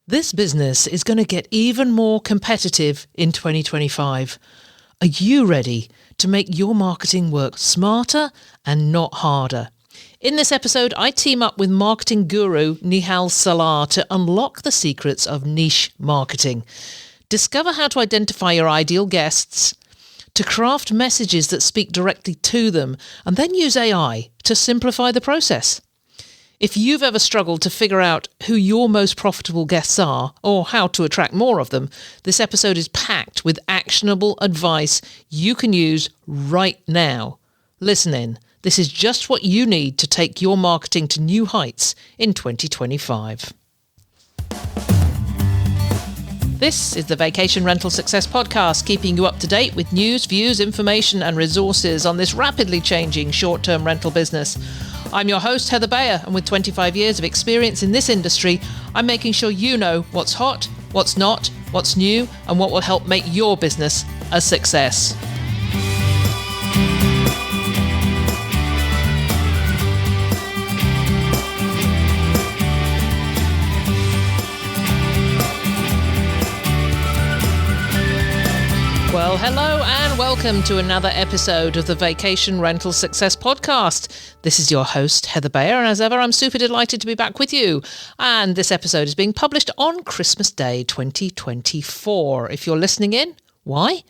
This business is going to get even more competitive in 2025. Are you ready to make your marketing work smarter and not harder? In this episode, I team up with marketing guru Nihal Salah to unlock the secrets of niche marketing. Discover how to identify your ideal guests, to craft messages that speak directly to them, and then use AI to simplify the process. If you've ever struggled to figure out who your most profitable guests are or how to attract more of them, this episode is packed with actionable advice you can use right now. Listen in. This is just what you need to take your marketing to new heights in 2025. This is the Vacation Rental Success Podcast, keeping you up to date with news, views, information and resources on this rapidly changing short-term rental business. I'm your host, Heather Bayer, and with 25 years of experience in this industry, I'm making sure you know what's hot, what's not, what's new, and what will help make your business a success. Well, hello and welcome to another episode of the Vacation Rental Success Podcast. This is your host, Heather Bayer, and as ever, I'm super delighted to be back with you. And this episode is being published on Christmas Day 2024. If you're listening in, why?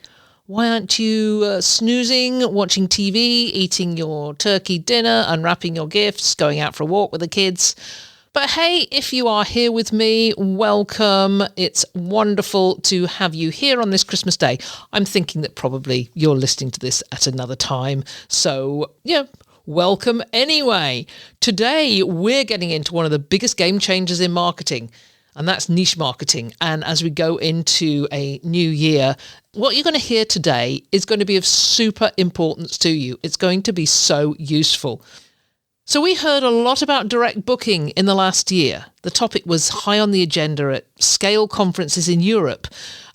Why aren't you snoozing, watching TV, eating your turkey dinner, unwrapping your gifts, going out for a walk with the kids? But hey, if you are here with me, welcome. It's wonderful to have you here on this Christmas Day. I'm thinking that probably you're listening to this at another time. So, welcome anyway. Today, we're getting into one of the biggest game changers in marketing, and that's niche marketing. And as we go into a new year, what you're going to hear today is going to be of super importance to you. It's going to be so useful. So we heard a lot about direct booking in the last year. The topic was high on the agenda at scale conferences in Europe,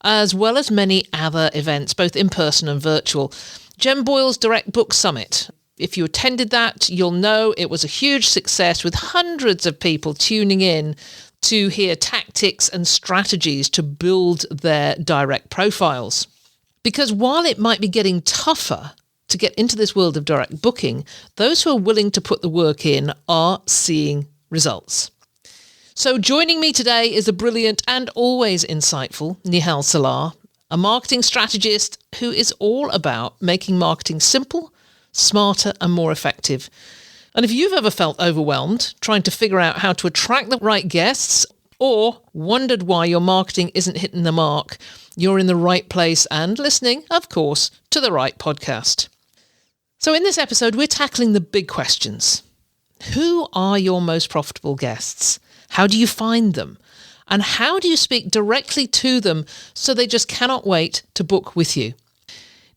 as well as many other events, both in person and virtual. Jem Boyle's Direct Book Summit. If you attended that, you'll know it was a huge success with hundreds of people tuning in to hear tactics and strategies to build their direct profiles. Because while it might be getting tougher to get into this world of direct booking, those who are willing to put the work in are seeing results. So joining me today is the brilliant and always insightful Nihal Salah, a marketing strategist who is all about making marketing simple, smarter and more effective. And if you've ever felt overwhelmed trying to figure out how to attract the right guests or wondered why your marketing isn't hitting the mark, you're in the right place and listening, of course, to the right podcast. So in this episode, we're tackling the big questions. Who are your most profitable guests? How do you find them? And how do you speak directly to them so they just cannot wait to book with you?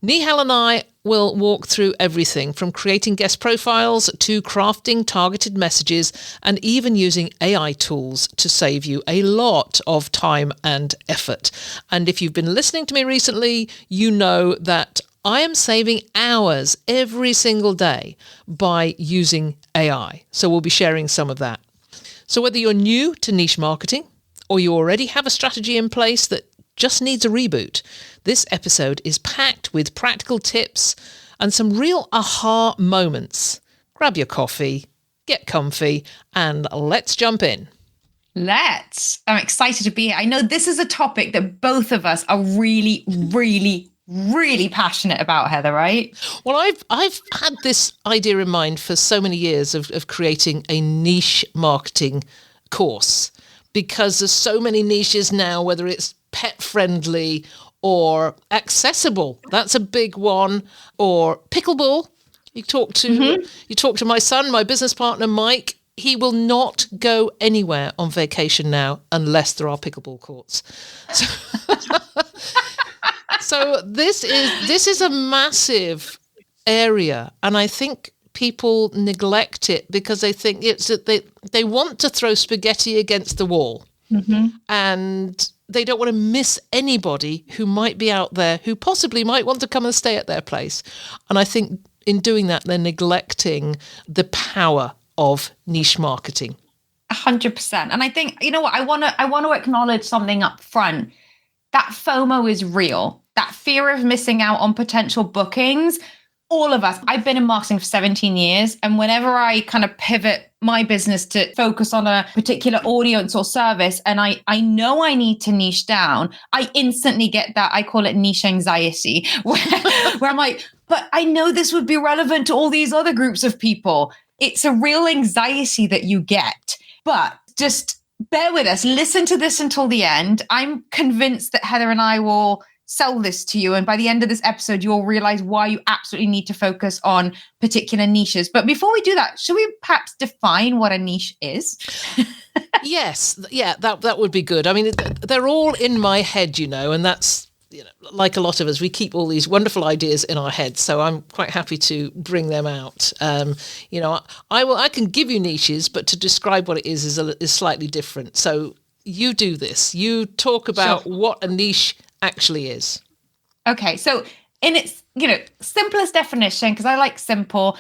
Nihal and I will walk through everything from creating guest profiles to crafting targeted messages and even using AI tools to save you a lot of time and effort. And if you've been listening to me recently, you know that I am saving hours every single day by using AI. So we'll be sharing some of that. So whether you're new to niche marketing or you already have a strategy in place that just needs a reboot, this episode is packed with practical tips and some real aha moments. Grab your coffee, get comfy, and let's jump in. I'm excited to be here. I know this is a topic that both of us are really passionate about, Heather, right? Well, I've had this idea in mind for so many years of creating a niche marketing course, because there's so many niches now, whether it's pet friendly or accessible. That's a big one. Or pickleball. You talk to my son, my business partner, Mike. He will not go anywhere on vacation now unless there are pickleball courts. So this is a massive area, and I think people neglect it because they think it's that they want to throw spaghetti against the wall, and they don't want to miss anybody who might be out there who possibly might want to come and stay at their place. And I think in doing that, they're neglecting the power of niche marketing. 100%. And I think, you know what, I want to acknowledge something up front. That FOMO is real. That fear of missing out on potential bookings. All of us, I've been in marketing for 17 years. And whenever I kind of pivot my business to focus on a particular audience or service, and I know I need to niche down, I instantly get that, I call it niche anxiety, where I'm like, but I know this would be relevant to all these other groups of people. It's a real anxiety that you get. But just bear with us. Listen to this until the end. I'm convinced that Heather and I will sell this to you. And by the end of this episode, you'll realize why you absolutely need to focus on particular niches. But before we do that, should we perhaps define what a niche is? Yes. Yeah, that would be good. I mean, they're all in my head, and that's, like a lot of us, we keep all these wonderful ideas in our heads. So I'm quite happy to bring them out. I can give you niches, but to describe what it is slightly different. So you do this. You talk about what a niche actually is. Okay, so in its simplest definition, because I like simple,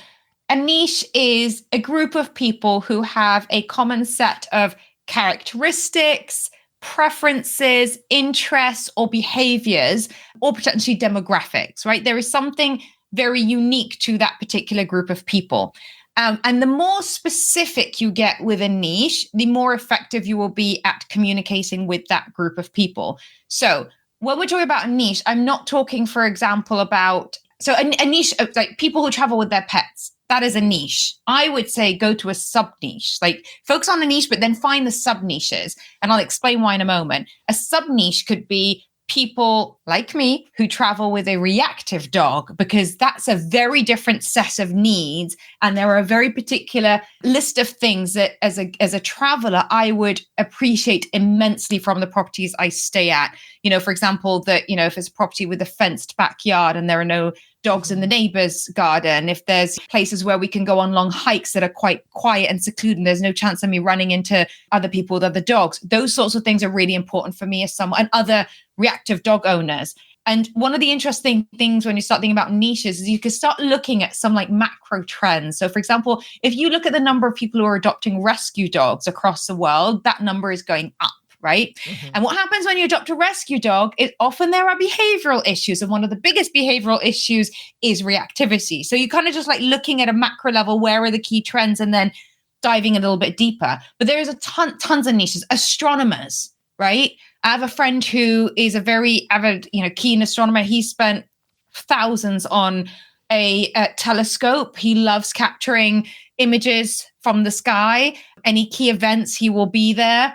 a niche is a group of people who have a common set of characteristics, preferences, interests, or behaviors, or potentially demographics, right? There is something very unique to that particular group of people. And the more specific you get with a niche, the more effective you will be at communicating with that group of people. So when we're talking about a niche, I'm not talking, for example, about, so a niche, like people who travel with their pets, that is a niche. I would say go to a sub niche, like focus on a niche, but then find the sub niches. And I'll explain why in a moment. A sub niche could be people like me who travel with a reactive dog, because that's a very different set of needs. And there are a very particular list of things that as a traveler, I would appreciate immensely from the properties I stay at. For example, that, if it's a property with a fenced backyard and there are no dogs in the neighbor's garden, if there's places where we can go on long hikes that are quite quiet and secluded and there's no chance of me running into other people with other dogs, those sorts of things are really important for me as someone, and other reactive dog owners. And one of the interesting things when you start thinking about niches is you can start looking at some like macro trends. So for example, if you look at the number of people who are adopting rescue dogs across the world, that number is going up. Right. Mm-hmm. And what happens when you adopt a rescue dog is often there are behavioral issues. And one of the biggest behavioral issues is reactivity. So you kind of just like looking at a macro level, where are the key trends, and then diving a little bit deeper. But there is tons of niches. Astronomers, right? I have a friend who is a very avid, keen astronomer. He spent thousands on a telescope. He loves capturing images from the sky. Any key events, he will be there,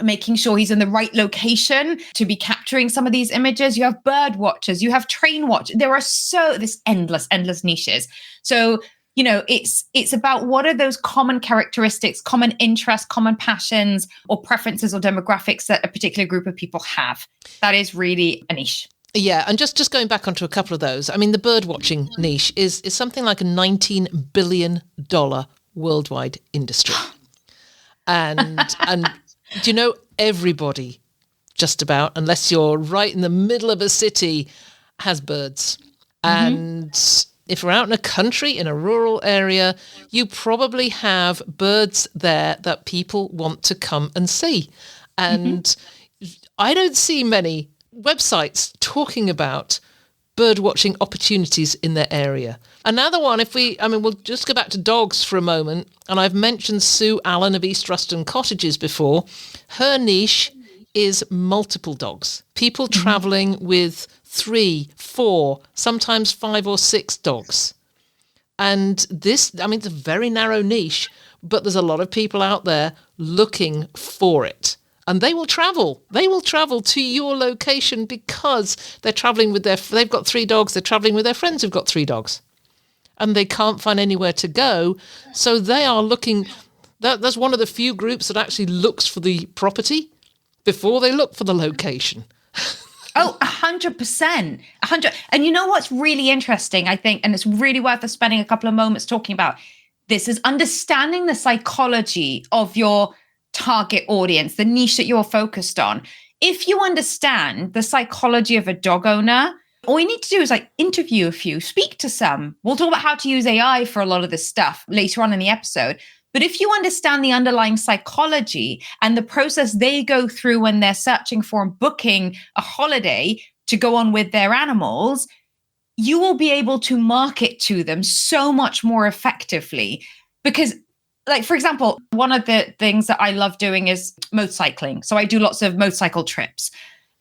making sure he's in the right location to be capturing some of these images. You have bird watchers, you have train watchers. There are this endless niches. So, it's about what are those common characteristics, common interests, common passions, or preferences or demographics that a particular group of people have. That is really a niche. Yeah, and just going back onto a couple of those, I mean, the bird watching niche is something like a $19 billion worldwide industry. And everybody, just about, unless you're right in the middle of a city, has birds. Mm-hmm. And if we're out in a country, in a rural area, you probably have birds there that people want to come and see. And I don't see many websites talking about bird watching opportunities in their area. Another one, we'll just go back to dogs for a moment. And I've mentioned Sue Allen of East Ruston Cottages before. Her niche is multiple dogs. People traveling with 3, 4, sometimes 5 or 6 dogs. And this, it's a very narrow niche, but there's a lot of people out there looking for it. And they will travel. They will travel to your location because they're traveling with they've got 3 dogs. They're traveling with their friends who've got 3 dogs. And they can't find anywhere to go. So they are looking, that's one of the few groups that actually looks for the property before they look for the location. Oh, 100%. 100. And you know what's really interesting, I think, and it's really worth us spending a couple of moments talking about this, is understanding the psychology of your target audience, the niche that you're focused on. If you understand the psychology of a dog owner, all you need to do is interview a few, speak to some. We'll talk about how to use AI for a lot of this stuff later on in the episode. But if you understand the underlying psychology and the process they go through when they're searching for and booking a holiday to go on with their animals, you will be able to market to them so much more effectively. Because, like, for example, one of the things that I love doing is motorcycling. So I do lots of motorcycle trips.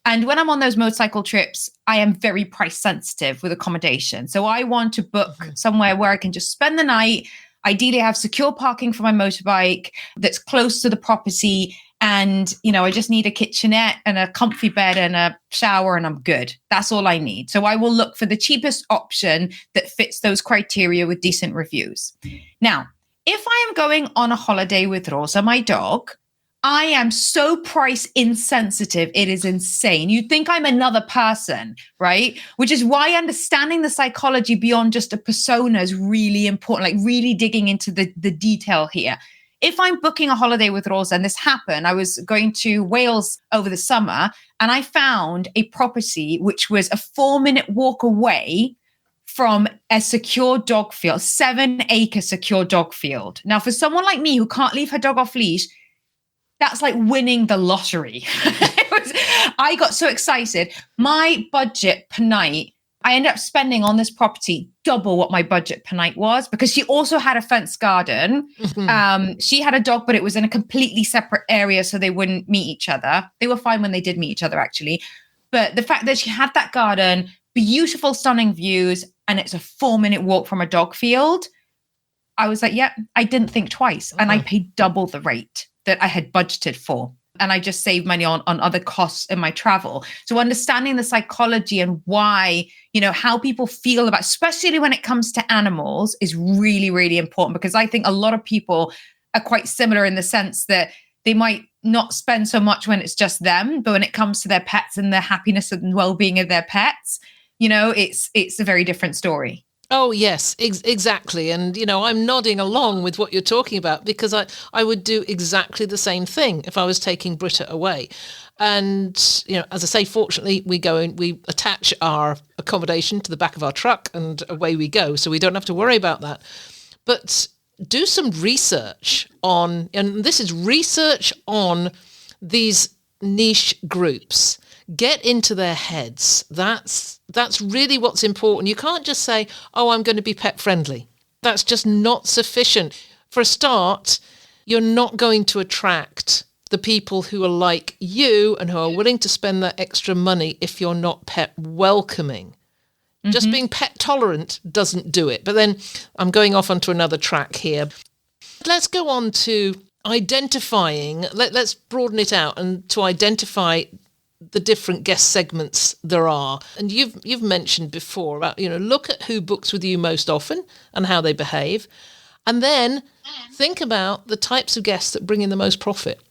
And when I'm on those motorcycle trips, I am very price sensitive with accommodation. So I want to book somewhere where I can just spend the night, ideally have secure parking for my motorbike that's close to the property. And, I just need a kitchenette and a comfy bed and a shower and I'm good. That's all I need. So I will look for the cheapest option that fits those criteria with decent reviews. Now, if I am going on a holiday with Rosa, my dog, I am so price insensitive. It is insane. You'd think I'm another person, right? Which is why understanding the psychology beyond just a persona is really important, like really digging into the detail here. If I'm booking a holiday with Rosa, and this happened, I was going to Wales over the summer, and I found a property which was a 4-minute walk away from a secure dog field, 7-acre secure dog field. Now, for someone like me who can't leave her dog off leash, that's like winning the lottery. I got so excited. My budget per night, I ended up spending on this property double what my budget per night was, because she also had a fenced garden. She had a dog, but it was in a completely separate area, so they wouldn't meet each other. They were fine when they did meet each other, actually. But the fact that she had that garden, beautiful, stunning views, and it's a 4-minute walk from a dog field, I was like, yeah, I didn't think twice. And I paid double the rate that I had budgeted for. And I just saved money on other costs in my travel. So understanding the psychology and why, how people feel about, especially when it comes to animals, is really, really important, because I think a lot of people are quite similar in the sense that they might not spend so much when it's just them, but when it comes to their pets and the happiness and well-being of their pets, it's a very different story. Oh, yes, exactly. And, I'm nodding along with what you're talking about, because I would do exactly the same thing if I was taking Britta away. And, as I say, fortunately, we go and we attach our accommodation to the back of our truck and away we go. So we don't have to worry about that. But do some research on, and this is research on these niche groups. Get into their heads. That's really what's important. You can't just say, oh, I'm going to be pet friendly. That's just not sufficient. For a start, you're not going to attract the people who are like you and who are willing to spend that extra money if you're not pet welcoming. Just being pet tolerant doesn't do it. But then I'm going off onto another track here. Let's go on to identifying. Let's broaden it out and to identify the different guest segments there are. And you've mentioned before about, look at who books with you most often and how they behave. And then think about the types of guests that bring in the most profit.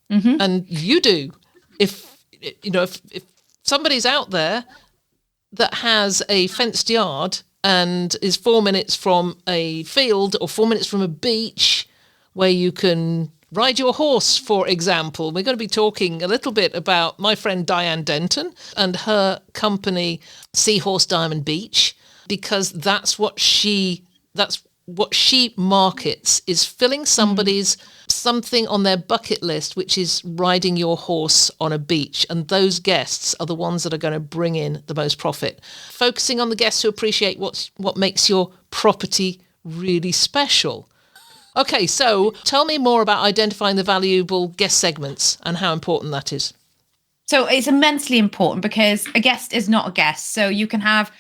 And you do. If somebody's out there that has a fenced yard and is 4 minutes from a field or 4 minutes from a beach where you can ride your horse, for example. We're going to be talking a little bit about my friend Diane Denton and her company, Seahorse Diamond Beach, because that's what she markets, is filling somebody's something on their bucket list, which is riding your horse on a beach. And those guests are the ones that are going to bring in the most profit. Focusing on the guests who appreciate what makes your property really special. Okay, so tell me more about identifying the valuable guest segments and how important that is. So it's immensely important, because a guest is not a guest. So you can have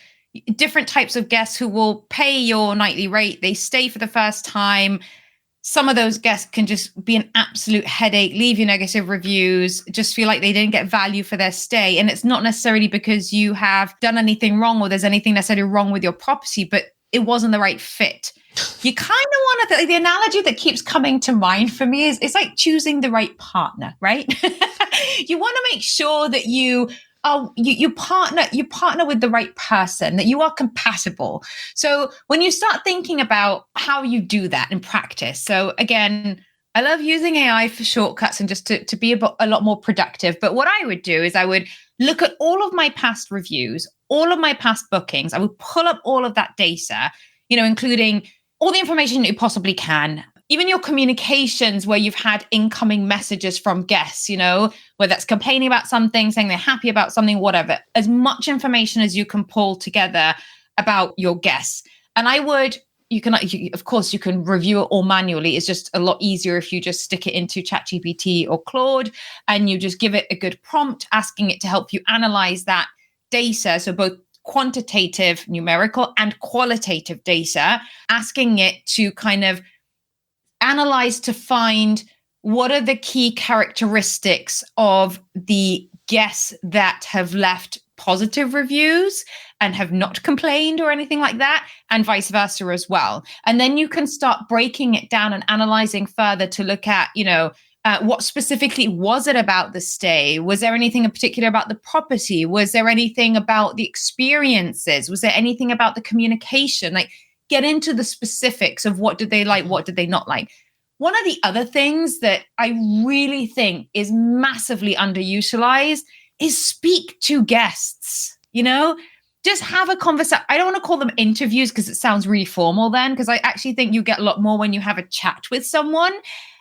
different types of guests who will pay your nightly rate. They stay for the first time. Some of those guests can just be an absolute headache, leave you negative reviews, just feel like they didn't get value for their stay. And it's not necessarily because you have done anything wrong or there's anything necessarily wrong with your property, but it wasn't the right fit. You kind of want to, the analogy that keeps coming to mind for me is it's like choosing the right partner, right? You want to make sure that you partner with the right person, that you are compatible. So when you start thinking about how you do that in practice, so again, I love using AI for shortcuts and just to be a lot more productive. But what I would do is I would look at all of my past reviews, all of my past bookings. I would pull up all of that data, including all the information that you possibly can. even your communications where you've had incoming messages from guests, whether that's complaining about something, saying they're happy about something, whatever, as much information as you can pull together about your guests. And of course, you can review it all manually. It's just a lot easier if you just stick it into ChatGPT or Claude and you just give it a good prompt, asking it to help you analyze that data. So both quantitative, numerical, and qualitative data, asking it to kind of analyze to find what are the key characteristics of the guests that have left positive reviews and have not complained or anything like that, and vice versa as well. And then you can start breaking it down and analyzing further to look at, what specifically was it about the stay? Was there anything in particular about the property? Was there anything about the experiences? Was there anything about the communication? Like, get into the specifics of what did they like, what did they not like. One of the other things that I really think is massively underutilized is speak to guests, just have a conversation. I don't want to call them interviews because it sounds really formal then, because I actually think you get a lot more when you have a chat with someone.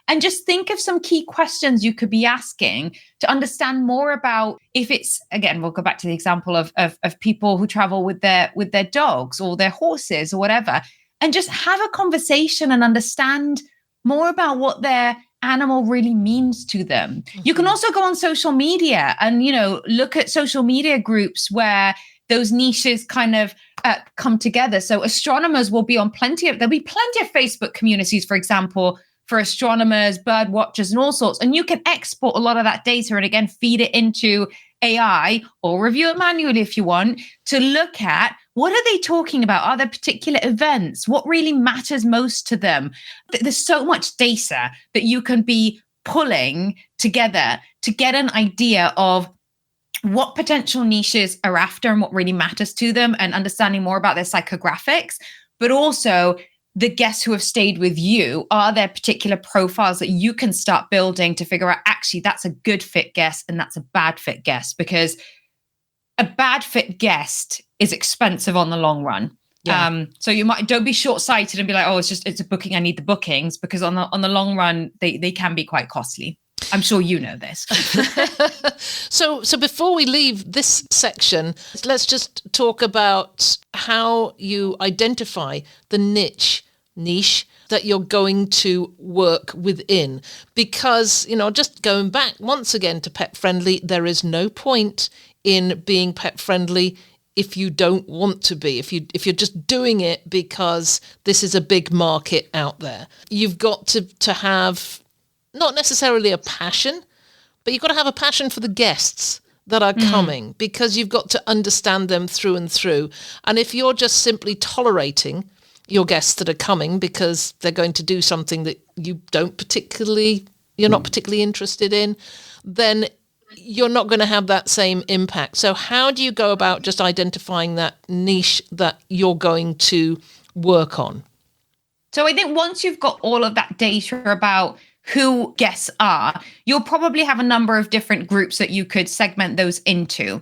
And just think of some key questions you could be asking to understand more about, if it's, again, we'll go back to the example of people who travel with their dogs or their horses or whatever, and just have a conversation and understand more about what their animal really means to them. Mm-hmm. You can also go on social media and, look at social media groups where those niches kind of come together. So astronomers will be on there'll be plenty of Facebook communities, for example, for astronomers, bird watchers, and all sorts. And you can export a lot of that data and again, feed it into AI or review it manually if you want, to look at what are they talking about? Are there particular events? What really matters most to them? There's so much data that you can be pulling together to get an idea of what potential niches are after and what really matters to them, and understanding more about their psychographics, but also the guests who have stayed with you. Are there particular profiles that you can start building to figure out, actually, that's a good fit guest and that's a bad fit guest? Because a bad fit guest is expensive on the long run. Yeah. So don't be short-sighted and be like, oh, it's a booking, I need the bookings, because on the long run, they can be quite costly. I'm sure you know this. So before we leave this section, let's just talk about how you identify the niche that you're going to work within. Because, just going back once again to pet friendly, there is no point in being pet friendly if you don't want to be, if you're just doing it because this is a big market out there. You've got to have not necessarily a passion, but you've got to have a passion for the guests that are coming, because you've got to understand them through and through. And if you're just simply tolerating your guests that are coming because they're going to do something that you're not particularly interested in, then you're not going to have that same impact. So how do you go about just identifying that niche that you're going to work on? So I think once you've got all of that data about who guests are, you'll probably have a number of different groups that you could segment those into.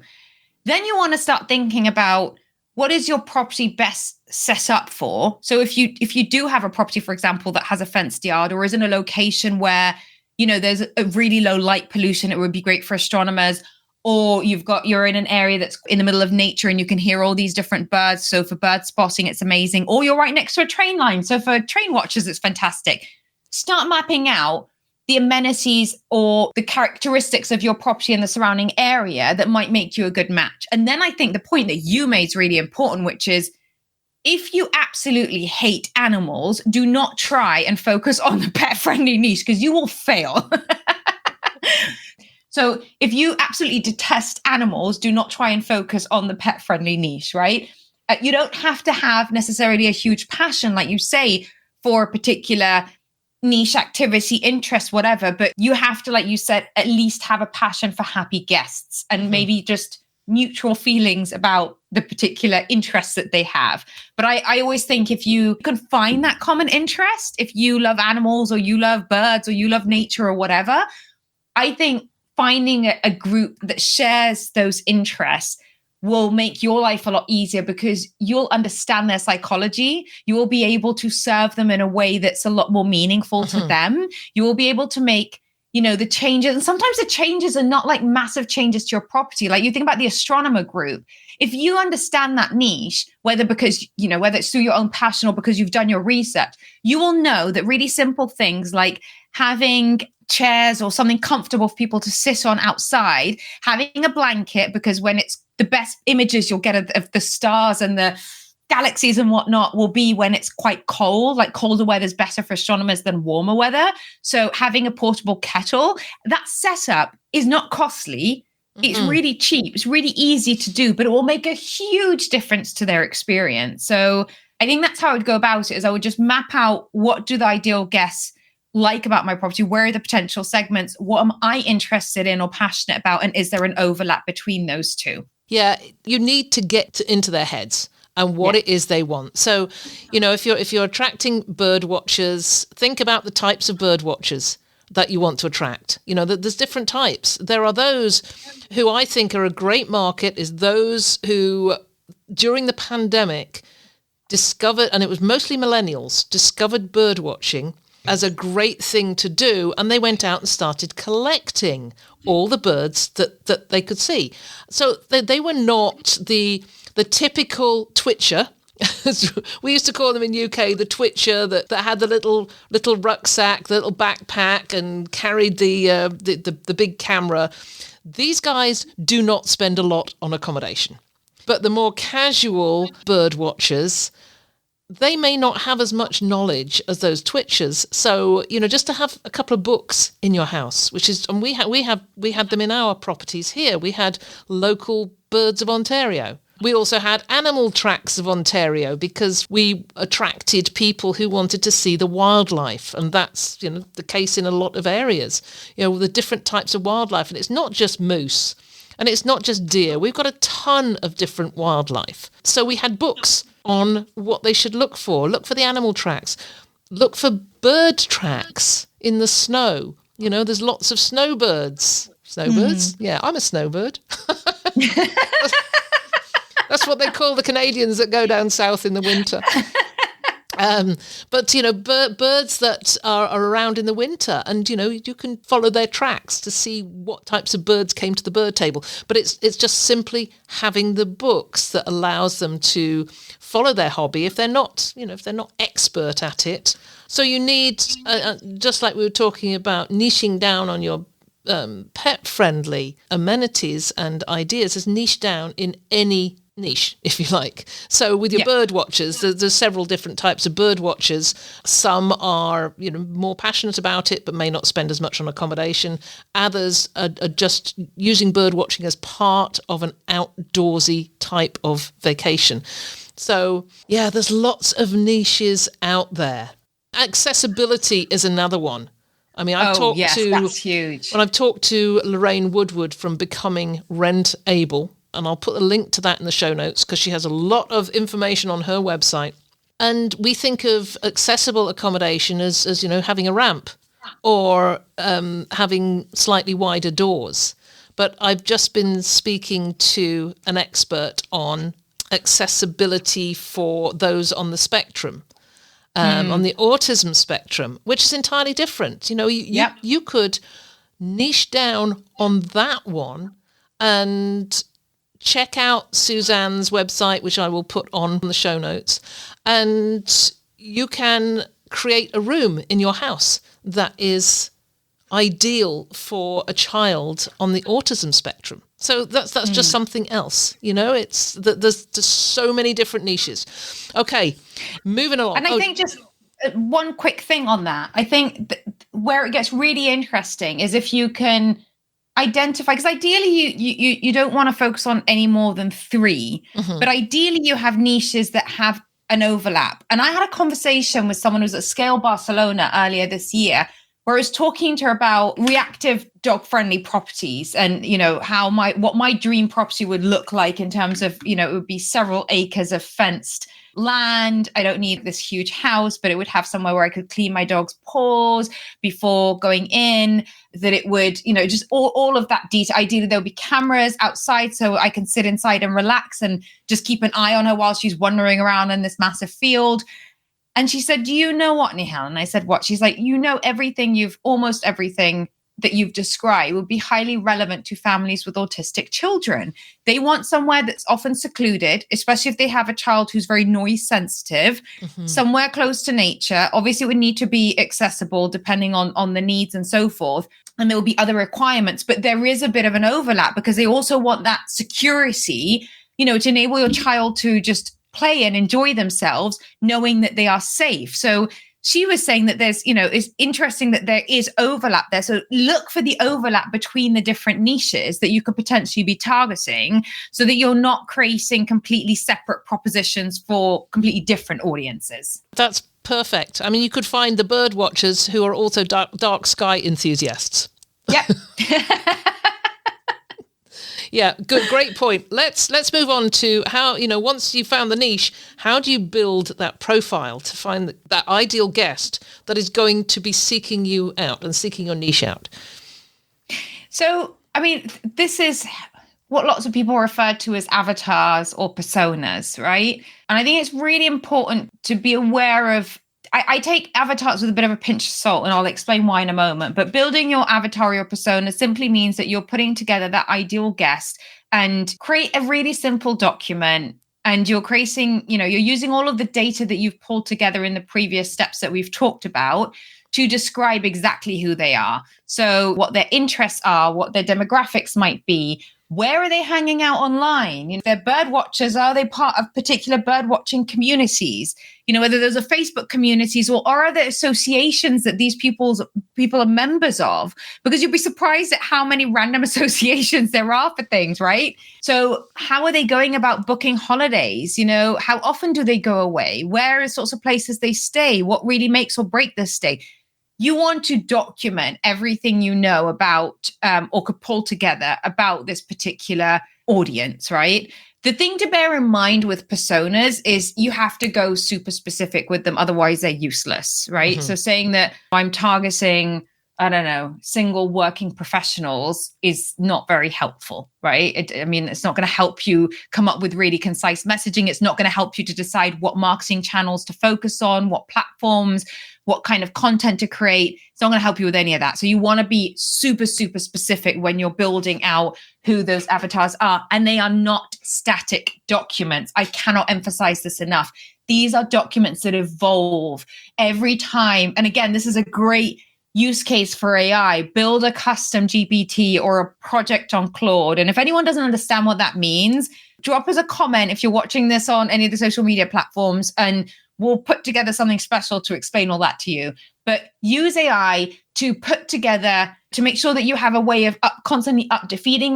Then you want to start thinking about, what is your property best set up for? So if you do have a property, for example, that has a fenced yard or is in a location where, there's a really low light pollution, it would be great for astronomers, or you're in an area that's in the middle of nature and you can hear all these different birds. So for bird spotting, it's amazing. Or you're right next to a train line. So for train watchers, it's fantastic. Start mapping out the amenities or the characteristics of your property and the surrounding area that might make you a good match. And then I think the point that you made is really important, which is, if you absolutely hate animals, do not try and focus on the pet-friendly niche, because you will fail. So if you absolutely detest animals, do not try and focus on the pet-friendly niche, right? You don't have to have necessarily a huge passion, like you say, for a particular niche activity, interest, whatever, but you have to, like you said, at least have a passion for happy guests and maybe just neutral feelings about the particular interests that they have. But I always think if you can find that common interest, if you love animals or you love birds or you love nature or whatever, I think finding a group that shares those interests will make your life a lot easier because you'll understand their psychology. You will be able to serve them in a way that's a lot more meaningful to them. You will be able to make, the changes. And sometimes the changes are not like massive changes to your property. Like you think about the astronomer group. If you understand that niche, whether it's through your own passion or because you've done your research, you will know that really simple things like having chairs or something comfortable for people to sit on outside, having a blanket, because when it's the best images you'll get of the stars and the galaxies and whatnot will be when it's quite cold. Like colder weather is better for astronomers than warmer weather. So having a portable kettle, that setup is not costly. It's really cheap. It's really easy to do, but it will make a huge difference to their experience. So I think that's how I would go about it, is I would just map out what do the ideal guests like about my property? Where are the potential segments? What am I interested in or passionate about? And is there an overlap between those two? Yeah, you need to get into their heads and what it is they want. So, if you're attracting bird watchers, think about the types of bird watchers that you want to attract. There's different types. There are those who I think are a great market, is those who during the pandemic discovered, and it was mostly millennials, discovered bird watching as a great thing to do, and they went out and started collecting all the birds that they could see. So they were not the typical twitcher. We used to call them in UK the twitcher that had the little rucksack, the little backpack, and carried the big camera. These guys do not spend a lot on accommodation. But the more casual bird watchers, they may not have as much knowledge as those twitchers. So, just to have a couple of books in your house, which is, and we had them in our properties here. We had local birds of Ontario. We also had animal tracks of Ontario because we attracted people who wanted to see the wildlife. And that's, the case in a lot of areas, the different types of wildlife. And it's not just moose and it's not just deer. We've got a ton of different wildlife. So we had books on what they should look for. Look for the animal tracks. Look for bird tracks in the snow. There's lots of snowbirds. Snowbirds? Yeah, I'm a snowbird. That's what they call the Canadians that go down south in the winter. But birds that are around in the winter, and you can follow their tracks to see what types of birds came to the bird table. But it's just simply having the books that allows them to follow their hobby if they're not expert at it. So you need, just like we were talking about, niching down on your pet-friendly amenities and ideas, is niche down in any niche, if you like. So with your bird watchers, there's several different types of bird watchers. Some are, more passionate about it, but may not spend as much on accommodation. Others are just using bird watching as part of an outdoorsy type of vacation. So there's lots of niches out there. Accessibility is another one. I mean, that's huge. When I've talked to Lorraine Woodward from Becoming Rent Able, and I'll put a link to that in the show notes because she has a lot of information on her website. And we think of accessible accommodation as having a ramp or having slightly wider doors. But I've just been speaking to an expert on accessibility for those on the spectrum. On the autism spectrum, which is entirely different. You could niche down on that one and check out Suzanne's website, which I will put on the show notes, and you can create a room in your house that is ideal for a child on the autism spectrum. So that's just something else, it's that there's so many different niches. Okay, moving along. And I think just one quick thing on that. I think where it gets really interesting is if you can identify, because ideally you don't want to focus on any more than 3, but ideally you have niches that have an overlap. And I had a conversation with someone who was at Scale Barcelona earlier this year, where I was talking to her about reactive dog-friendly properties and, what my dream property would look like in terms of, it would be several acres of fenced land. I don't need this huge house, but it would have somewhere where I could clean my dog's paws before going in, that it would, just all of that detail. Ideally, there'll be cameras outside so I can sit inside and relax and just keep an eye on her while she's wandering around in this massive field. And she said, do you know what, Nihal? And I said, what? She's like, almost everything that you've described would be highly relevant to families with autistic children. They want somewhere that's often secluded, especially if they have a child who's very noise sensitive, somewhere close to nature. Obviously, it would need to be accessible depending on the needs and so forth. And there will be other requirements, but there is a bit of an overlap because they also want that security, to enable your child to just play and enjoy themselves, knowing that they are safe. So she was saying that there's, it's interesting that there is overlap there. So look for the overlap between the different niches that you could potentially be targeting so that you're not creating completely separate propositions for completely different audiences. That's perfect. I mean, you could find the bird watchers who are also dark sky enthusiasts. Yep. Yeah, good, great point. Let's move on to how, once you've found the niche, how do you build that profile to find that ideal guest that is going to be seeking you out and seeking your niche out? So, I mean, this is what lots of people refer to as avatars or personas, right? And I think it's really important to be aware of, I take avatars with a bit of a pinch of salt, and I'll explain why in a moment. But building your avatar or persona simply means that you're putting together that ideal guest and create a really simple document. And you're creating, you're using all of the data that you've pulled together in the previous steps that we've talked about to describe exactly who they are. So what their interests are, what their demographics might be. Where are they hanging out online? They're bird watchers. Are they part of particular bird watching communities? Whether those are Facebook communities or are there associations that these people are members of? Because you'll be surprised at how many random associations there are for things, right? So how are they going about booking holidays? How often do they go away? Where are sorts of places they stay? What really makes or break this stay? You want to document everything you know about or could pull together about this particular audience, right? The thing to bear in mind with personas is you have to go super specific with them. Otherwise, they're useless, right? So saying that I'm targeting, single working professionals is not very helpful, right? It's not going to help you come up with really concise messaging. It's not going to help you to decide what marketing channels to focus on, what platforms, what kind of content to create. It's not going to help you with any of that. So you want to be super, super specific when you're building out who those avatars are. And they are not static documents. I cannot emphasize this enough. These are documents that evolve every time. And again, this is a great use case for AI. Build a custom GPT or a project on Claude. And if anyone doesn't understand what that means, drop us a comment if you're watching this on any of the social media platforms, and we'll put together something special to explain all that to you. But use AI to put together, to make sure that you have a way of constantly feeding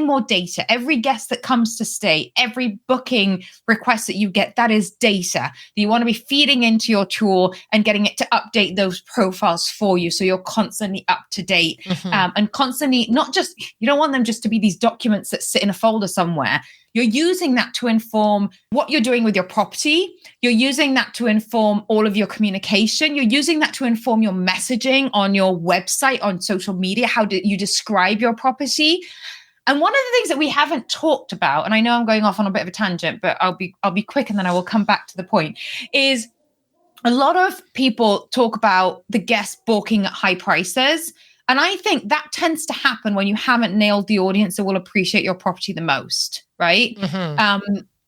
more data. Every guest that comes to stay, every booking request that you get, that is data that you want to be feeding into your tool and getting it to update those profiles for you. So you're constantly up to date and constantly, you don't want them just to be these documents that sit in a folder somewhere. You're using that to inform what you're doing with your property. You're using that to inform all of your communication. You're using that to inform your messaging on your website, on social media. How do you describe your property? And one of the things that we haven't talked about, and I know I'm going off on a bit of a tangent, but I'll be quick and then I will come back to the point, is a lot of people talk about the guests balking at high prices. And I think that tends to happen when you haven't nailed the audience that will appreciate your property the most, right?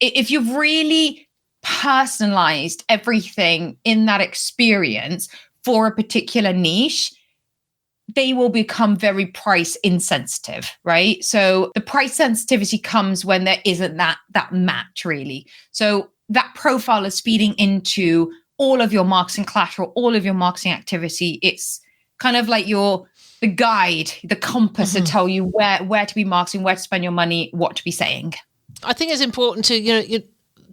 If you've really personalized everything in that experience for a particular niche, they will become very price insensitive, right? So the price sensitivity comes when there isn't that match really. So that profile is feeding into all of your marketing collateral, all of your marketing activity. It's kind of like the guide, the compass to tell you where to be marketing, where to spend your money, what to be saying. I think it's important to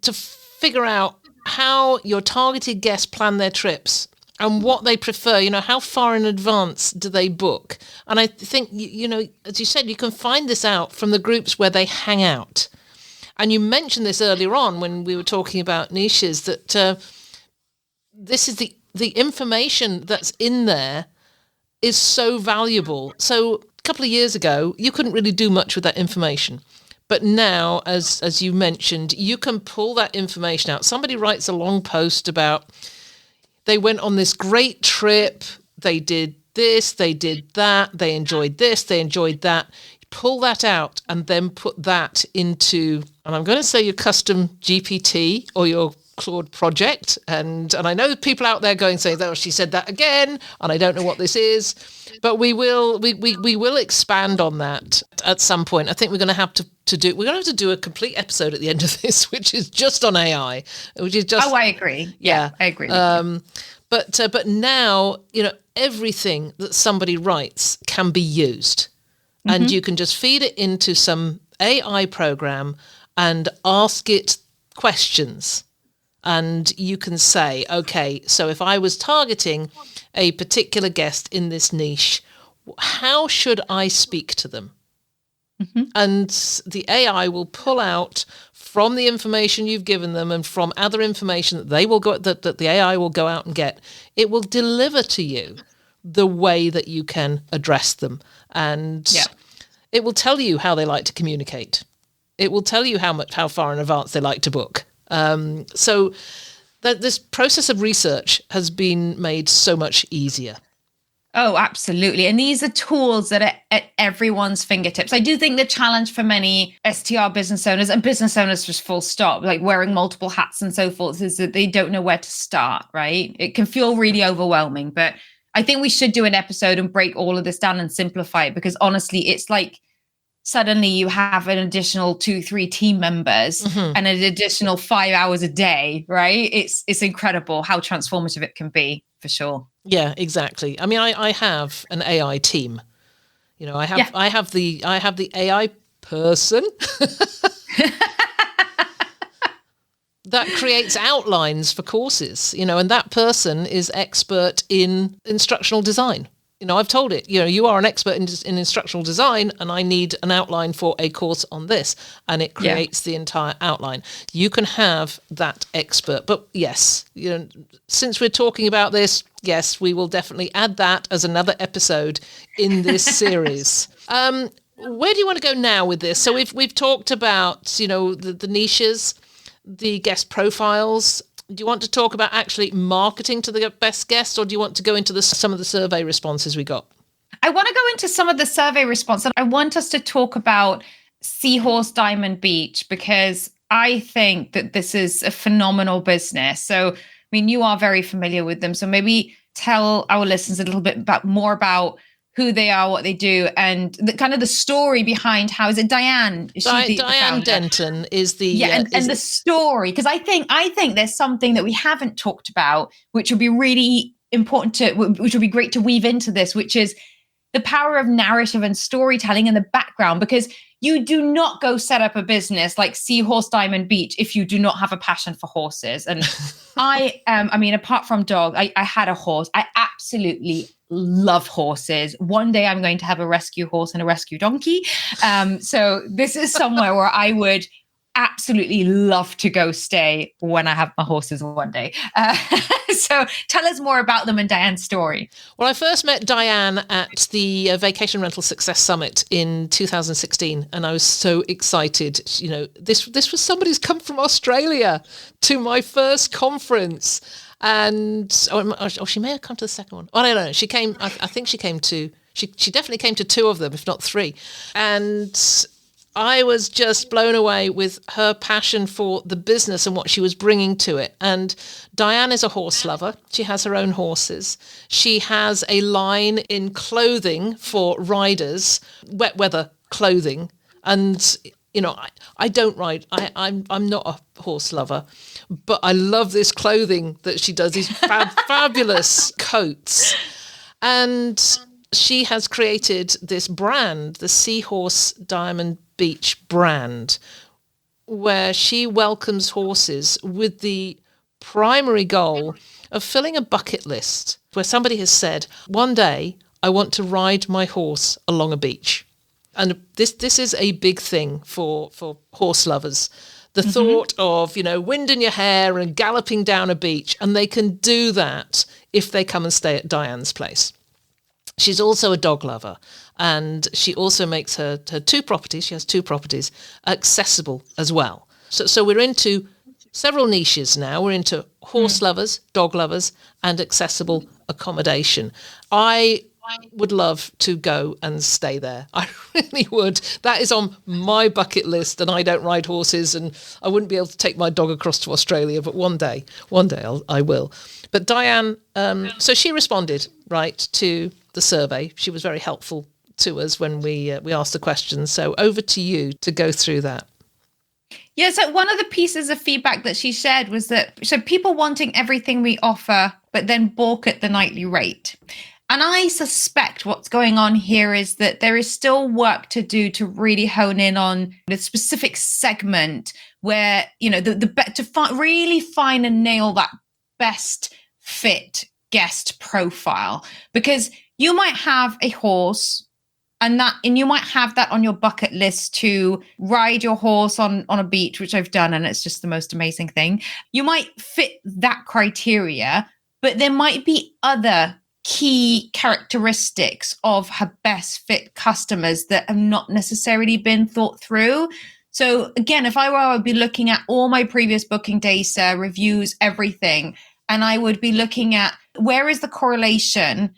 to figure out how your targeted guests plan their trips and what they prefer. How far in advance do they book? And I think as you said, you can find this out from the groups where they hang out. And you mentioned this earlier on when we were talking about niches, that this is the information that's in there is so valuable. So a couple of years ago, you couldn't really do much with that information. But now, as you mentioned, you can pull that information out. Somebody writes a long post about they went on this great trip, they did this, they did that, they enjoyed this, they enjoyed that. Pull that out and then put that into, and I'm going to say your custom GPT or your Claude project. And I know people out there going saying, "Oh, she said that again," and I don't know what this is. But we will expand on that at some point. I think we're going to have to do a complete episode at the end of this, which is just on AI, which is just. Oh, I agree. Yeah, I agree. But now, everything that somebody writes can be used, and you can just feed it into some AI program and ask it questions. And you can say, okay, so if I was targeting a particular guest in this niche, how should I speak to them? And the AI will pull out from the information you've given them and from other information that they will go that the AI will go out and get. It will deliver to you the way that you can address them, and it will tell you how they like to communicate. It will tell you how far in advance they like to book. So that this process of research has been made so much easier. Oh, absolutely. And these are tools that are at everyone's fingertips. I do think the challenge for many STR business owners and business owners just full stop, like wearing multiple hats and so forth, is that they don't know where to start, right? It can feel really overwhelming, but I think we should do an episode and break all of this down and simplify it, because honestly, it's like suddenly you have an additional 2-3 team members and an additional 5 hours a day, right? It's incredible how transformative it can be, for sure. Yeah, exactly. I mean, I have an AI team. I have the AI person that creates outlines for courses, and that person is expert in instructional design. I've told it, you are an expert in instructional design, and I need an outline for a course on this, and it creates the entire outline. You can have that expert. But yes, since we're talking about this, yes, we will definitely add that as another episode in this series. Where do you want to go now with this? So we've talked about, the niches, the guest profiles. Do you want to talk about actually marketing to the best guests, or do you want to go into some of the survey responses we got? I want to go into some of the survey responses. I want us to talk about Seahorse Diamond Beach, because I think that this is a phenomenal business. So, I mean, you are very familiar with them. So maybe tell our listeners a little bit more about who they are, what they do, and the story behind how is it Diane? Is she Diane Denton is the and the story, because I think there's something that we haven't talked about, which would be really important which would be great to weave into this, which is the power of narrative and storytelling in the background, because you do not go set up a business like Seahorse Diamond Beach if you do not have a passion for horses. And apart from dog, I had a horse. I absolutely love horses. One day I'm going to have a rescue horse and a rescue donkey. So this is somewhere where I would absolutely love to go stay when I have my horses one day. So tell us more about them and Diane's story. Well, I first met Diane at the Vacation Rental Success Summit in 2016, and I was so excited. This was somebody who's come from Australia to my first conference. And she may have come to the second one. I don't know. She came. I think she came to. She definitely came to 2 of them, if not 3. And I was just blown away with her passion for the business and what she was bringing to it. And Diane is a horse lover. She has her own horses. She has a line in clothing for riders, wet weather clothing, and. I don't ride. I'm not a horse lover, but I love this clothing that she does, these fabulous coats. And she has created this brand, the Seahorse Diamond Beach brand, where she welcomes horses with the primary goal of filling a bucket list, where somebody has said, one day I want to ride my horse along a beach. And this is a big thing for horse lovers. The thought of, wind in your hair and galloping down a beach, and they can do that if they come and stay at Diane's place. She's also a dog lover, and she also makes her two properties, she has two properties, accessible as well. So we're into several niches now. We're into horse lovers, dog lovers, and accessible accommodation. I would love to go and stay there. I really would. That is on my bucket list, and I don't ride horses, and I wouldn't be able to take my dog across to Australia, but one day I will. But Diane, so she responded, right, to the survey. She was very helpful to us when we asked the questions. So over to you to go through that. Yeah, so one of the pieces of feedback that she shared was that, so people wanting everything we offer, but then balk at the nightly rate. And I suspect what's going on here is that there is still work to do to really hone in on the specific segment where, really find and nail that best fit guest profile. Because you might have a horse and you might have that on your bucket list to ride your horse on a beach, which I've done, and it's just the most amazing thing. You might fit that criteria, but there might be other key characteristics of her best fit customers that have not necessarily been thought through. So again, if I were, I would be looking at all my previous booking data, reviews, everything, and I would be looking at where is the correlation.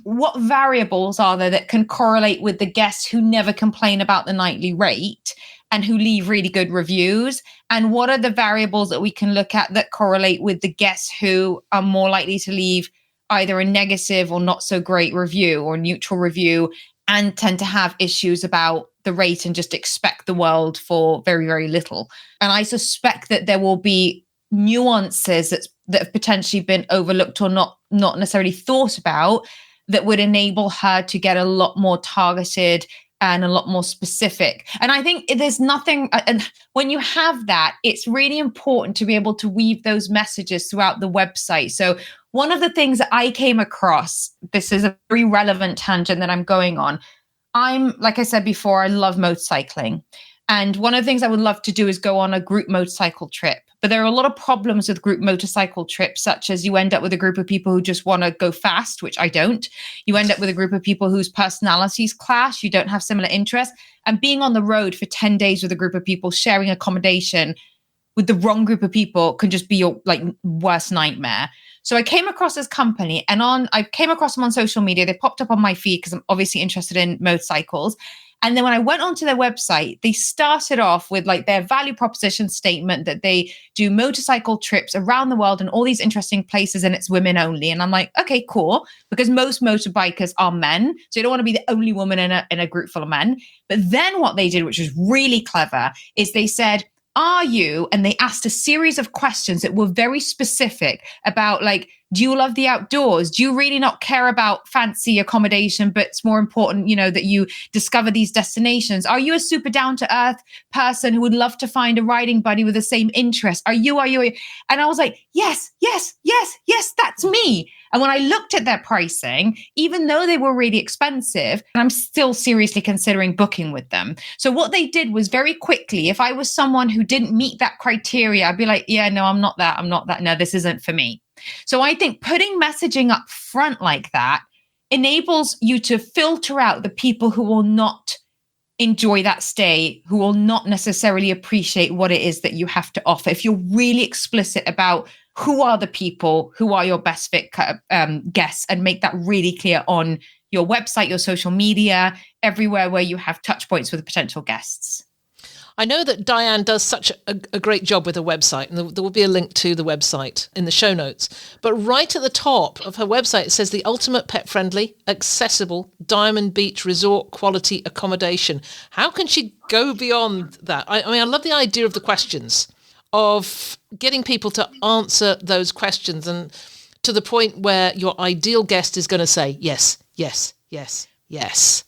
What variables are there that can correlate with the guests who never complain about the nightly rate and who leave really good reviews? And what are the variables that we can look at that correlate with the guests who are more likely to leave either a negative or not so great review or neutral review and tend to have issues about the rate and just expect the world for very, very little? And I suspect that there will be nuances that have potentially been overlooked or not necessarily thought about that would enable her to get a lot more targeted and a lot more specific. And I think there's nothing, and when you have that, it's really important to be able to weave those messages throughout the website. So one of the things that I came across, this is a very relevant tangent that I'm going on. Like I said before, I love motorcycling. And one of the things I would love to do is go on a group motorcycle trip. But there are a lot of problems with group motorcycle trips, such as you end up with a group of people who just want to go fast, which I don't. You end up with a group of people whose personalities clash. You don't have similar interests. And being on the road for 10 days with a group of people sharing accommodation with the wrong group of people can just be your worst nightmare. So I came across this company and I came across them on social media. They popped up on my feed because I'm obviously interested in motorcycles. And then when I went onto their website, they started off with their value proposition statement that they do motorcycle trips around the world and all these interesting places, and it's women only. And I'm like, okay, cool, because most motorbikers are men. So you don't want to be the only woman in a group full of men. But then what they did, which was really clever, is they said, are you? And they asked a series of questions that were very specific about do you love the outdoors? Do you really not care about fancy accommodation, but it's more important, that you discover these destinations? Are you a super down to earth person who would love to find a riding buddy with the same interests? Are you? And I was like, yes, that's me. And when I looked at their pricing, even though they were really expensive, I'm still seriously considering booking with them. So what they did was very quickly, if I was someone who didn't meet that criteria, I'd be like, yeah, no, I'm not that. No, this isn't for me. So I think putting messaging up front like that enables you to filter out the people who will not enjoy that stay, who will not necessarily appreciate what it is that you have to offer. If you're really explicit about who are the people who are your best fit guests and make that really clear on your website, your social media, everywhere where you have touch points with potential guests. I know that Diane does such a great job with her website, and there will be a link to the website in the show notes. But right at the top of her website, it says the ultimate pet-friendly, accessible, Diamond Beach resort quality accommodation. How can she go beyond that? I mean, I love the idea of the questions, of getting people to answer those questions, and to the point where your ideal guest is going to say, yes, yes, yes, yes.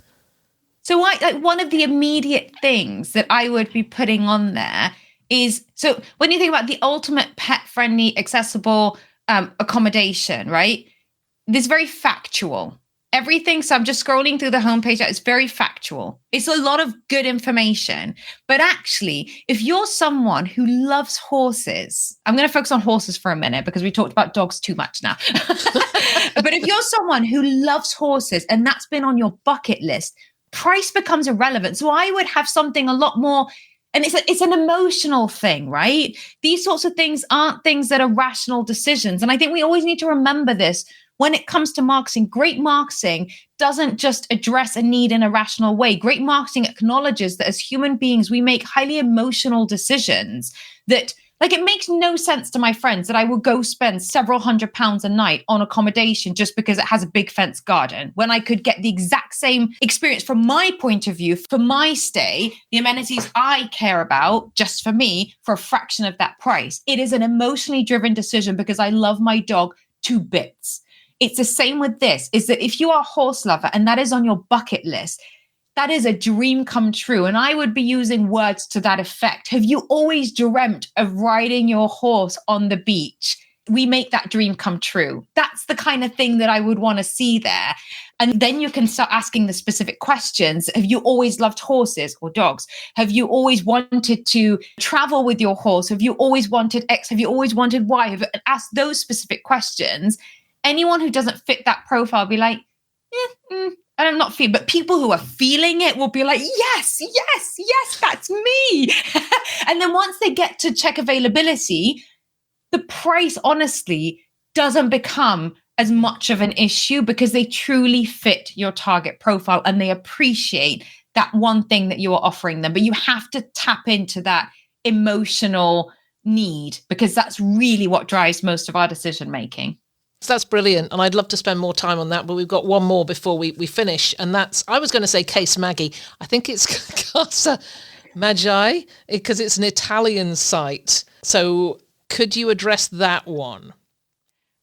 So one of the immediate things that I would be putting on there is, so when you think about the ultimate pet-friendly, accessible accommodation, right? This is very factual. everything. So I'm just scrolling through the homepage. It's very factual. It's a lot of good information. But actually, if you're someone who loves horses, I'm going to focus on horses for a minute because we talked about dogs too much now. But if you're someone who loves horses and that's been on your bucket list, price becomes irrelevant. So I would have something a lot more, and it's an emotional thing, right? These sorts of things aren't things that are rational decisions. And I think we always need to remember this when it comes to marketing. Great marketing doesn't just address a need in a rational way. Great marketing acknowledges that as human beings, we make highly emotional decisions that, like, it makes no sense to my friends that I will go spend several £100s a night on accommodation just because it has a big fenced garden, when I could get the exact same experience from my point of view, for my stay, the amenities I care about just for me, for a fraction of that price. It is an emotionally driven decision because I love my dog to bits. It's the same with this, is that if you are a horse lover and that is on your bucket list, that is a dream come true. And I would be using words to that effect. Have you always dreamt of riding your horse on the beach? We make that dream come true. That's the kind of thing that I would want to see there. And then you can start asking the specific questions. Have you always loved horses or dogs? Have you always wanted to travel with your horse? Have you always wanted X? Have you always wanted Y? Ask those specific questions. Anyone who doesn't fit that profile will be like, and I'm not feeling, but people who are feeling it will be like, yes, that's me. And then once they get to check availability, the price honestly doesn't become as much of an issue because they truly fit your target profile and they appreciate that one thing that you are offering them. But you have to tap into that emotional need because that's really what drives most of our decision making. So that's brilliant. And I'd love to spend more time on that, but we've got one more before we finish. And that's, I was going to say Case Maggie. I think it's Casa Magi because it's an Italian site. So could you address that one?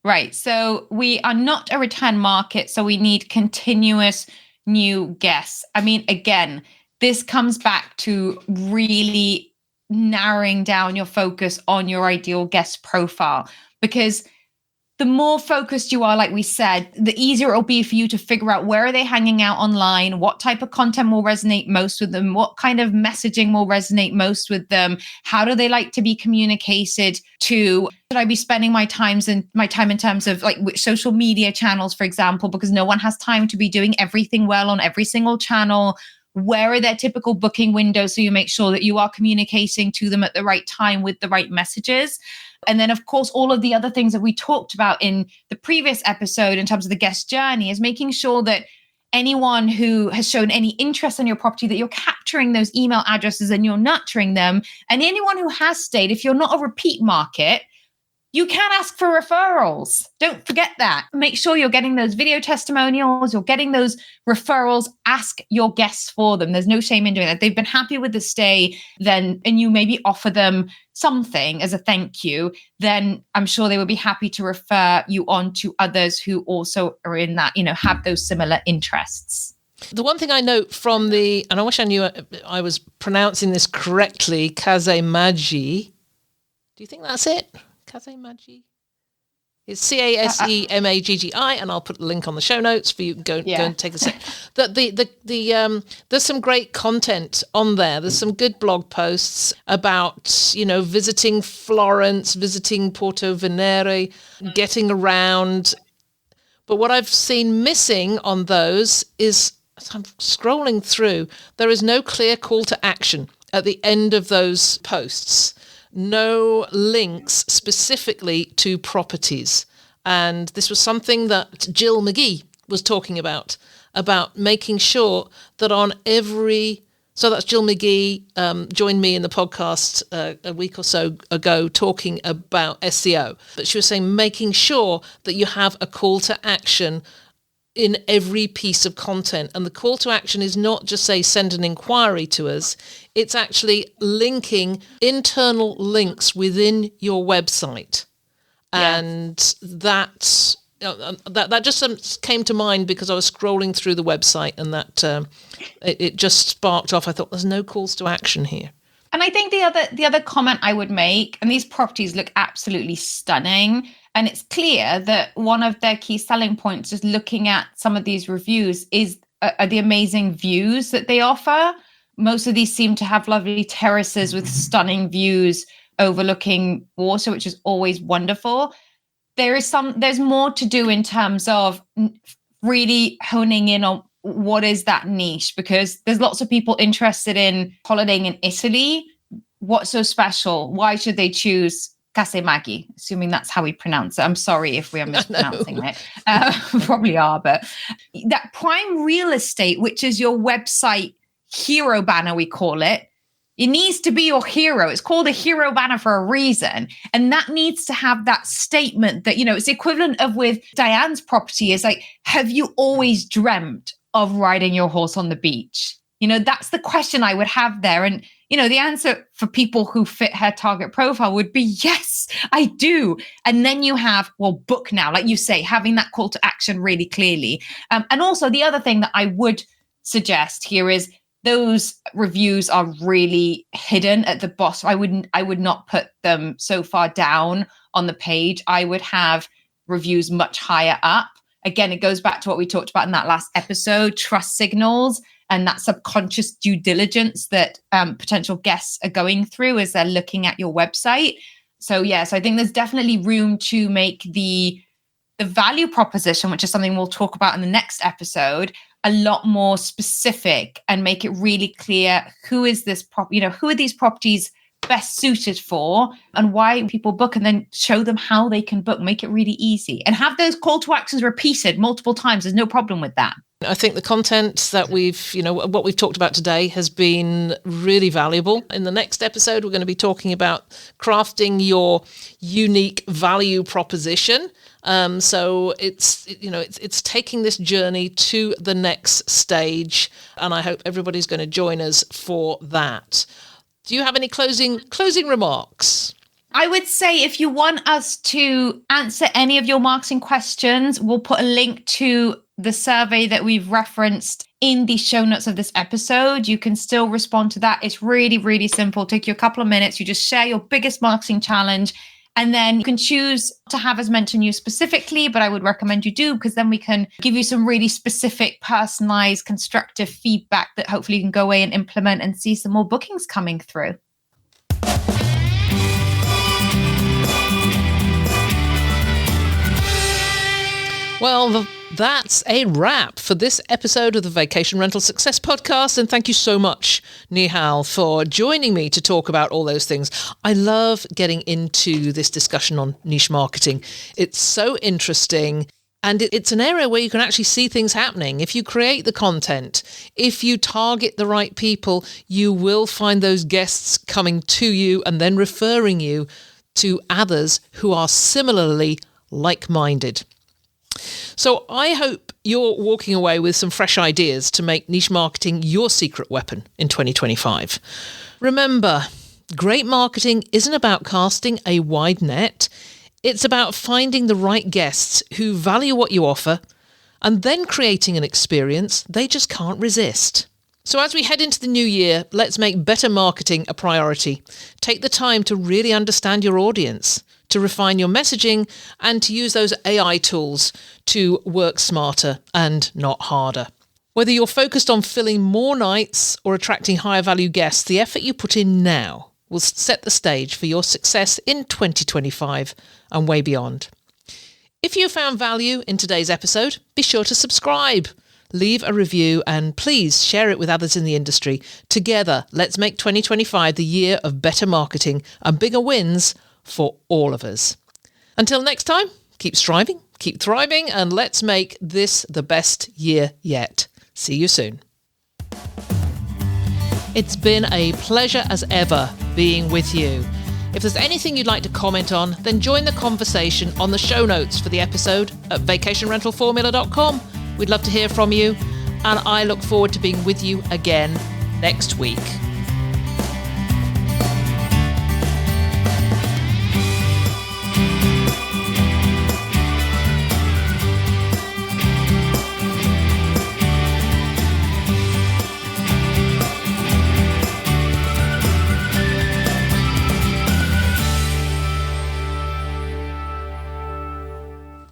Right. So we are not a return market, so we need continuous new guests. I mean, again, this comes back to really narrowing down your focus on your ideal guest profile, because the more focused you are, like we said, the easier it'll be for you to figure out where are they hanging out online, what type of content will resonate most with them, what kind of messaging will resonate most with them, how do they like to be communicated to. Should I be spending my time in terms of like social media channels, for example, because no one has time to be doing everything well on every single channel. Where are their typical booking windows so you make sure that you are communicating to them at the right time with the right messages? And then, of course, all of the other things that we talked about in the previous episode in terms of the guest journey is making sure that anyone who has shown any interest in your property, that you're capturing those email addresses and you're nurturing them. And anyone who has stayed, if you're not a repeat market, you can ask for referrals. Don't forget that. Make sure you're getting those video testimonials, you're getting those referrals. Ask your guests for them. There's no shame in doing that. They've been happy with the stay, then, and you maybe offer them something as a thank you, then I'm sure they would be happy to refer you on to others who also are in that, have those similar interests. The one thing I note from and I wish I knew I was pronouncing this correctly, Casemaggi. Do you think that's it? Casemaggi? It's Casemaggi, and I'll put the link on the show notes for you. Go and take a sec. There's some great content on there. There's some good blog posts about visiting Florence, visiting Porto Venere, getting around. But what I've seen missing on those is, as I'm scrolling through, there is no clear call to action at the end of those posts. No links specifically to properties. And this was something that Jill McGee was talking about making sure that on every... So that's Jill McGee, joined me in the podcast a week or so ago talking about SEO. But she was saying making sure that you have a call to action in every piece of content. And the call to action is not just say send an inquiry to us, it's actually linking internal links within your website. Yeah. And that just came to mind because I was scrolling through the website and that it just sparked off. I thought there's no calls to action here. And I think the other comment I would make, and these properties look absolutely stunning, and it's clear that one of their key selling points, just looking at some of these reviews, are the amazing views that they offer. Most of these seem to have lovely terraces with stunning views overlooking water, which is always wonderful. There's more to do in terms of really honing in on what is that niche, because there's lots of people interested in holidaying in Italy. What's so special? Why should they choose Casemaghi? Assuming that's how we pronounce it. I'm sorry if we are mispronouncing it. Probably are, but that prime real estate, which is your website hero banner, we call it. It needs to be your hero. It's called a hero banner for a reason. And that needs to have that statement that, it's the equivalent of with Diane's property is like, have you always dreamt of riding your horse on the beach? That's the question I would have there. And, the answer for people who fit her target profile would be, yes, I do. And then you have, well, book now, like you say, having that call to action really clearly. And also the other thing that I would suggest here is those reviews are really hidden at the bottom. I would not put them so far down on the page. I would have reviews much higher up. Again, it goes back to what we talked about in that last episode, trust signals and that subconscious due diligence that potential guests are going through as they're looking at your website. So yes, I think there's definitely room to make the value proposition, which is something we'll talk about in the next episode, a lot more specific and make it really clear who is this who are these properties best suited for and why people book, and then show them how they can book, make it really easy and have those call to actions repeated multiple times. There's no problem with that. I think the content that what we've talked about today has been really valuable. In the next episode, we're going to be talking about crafting your unique value proposition. So it's taking this journey to the next stage, and I hope everybody's going to join us for that. Do you have any closing remarks? I would say if you want us to answer any of your marketing questions, we'll put a link to the survey that we've referenced in the show notes of this episode. You can still respond to that. It's really, really simple. Take you a couple of minutes. You just share your biggest marketing challenge, and then you can choose to have us mention you specifically, but I would recommend you do, because then we can give you some really specific, personalized, constructive feedback that hopefully you can go away and implement and see some more bookings coming through. Well, that's a wrap for this episode of the Vacation Rental Success Podcast. And thank you so much, Nihal, for joining me to talk about all those things. I love getting into this discussion on niche marketing. It's so interesting. And it's an area where you can actually see things happening. If you create the content, if you target the right people, you will find those guests coming to you and then referring you to others who are similarly like-minded. So I hope you're walking away with some fresh ideas to make niche marketing your secret weapon in 2025. Remember, great marketing isn't about casting a wide net. It's about finding the right guests who value what you offer and then creating an experience they just can't resist. So as we head into the new year, let's make better marketing a priority. Take the time to really understand your audience, to refine your messaging, and to use those AI tools to work smarter and not harder. Whether you're focused on filling more nights or attracting higher value guests, the effort you put in now will set the stage for your success in 2025 and way beyond. If you found value in today's episode, be sure to subscribe, leave a review, and please share it with others in the industry. Together, let's make 2025 the year of better marketing and bigger wins for all of us. Until next time, keep striving, keep thriving, and let's make this the best year yet. See you soon. It's been a pleasure as ever being with you. If there's anything you'd like to comment on, then join the conversation on the show notes for the episode at vacationrentalformula.com. We'd love to hear from you, and I look forward to being with you again next week.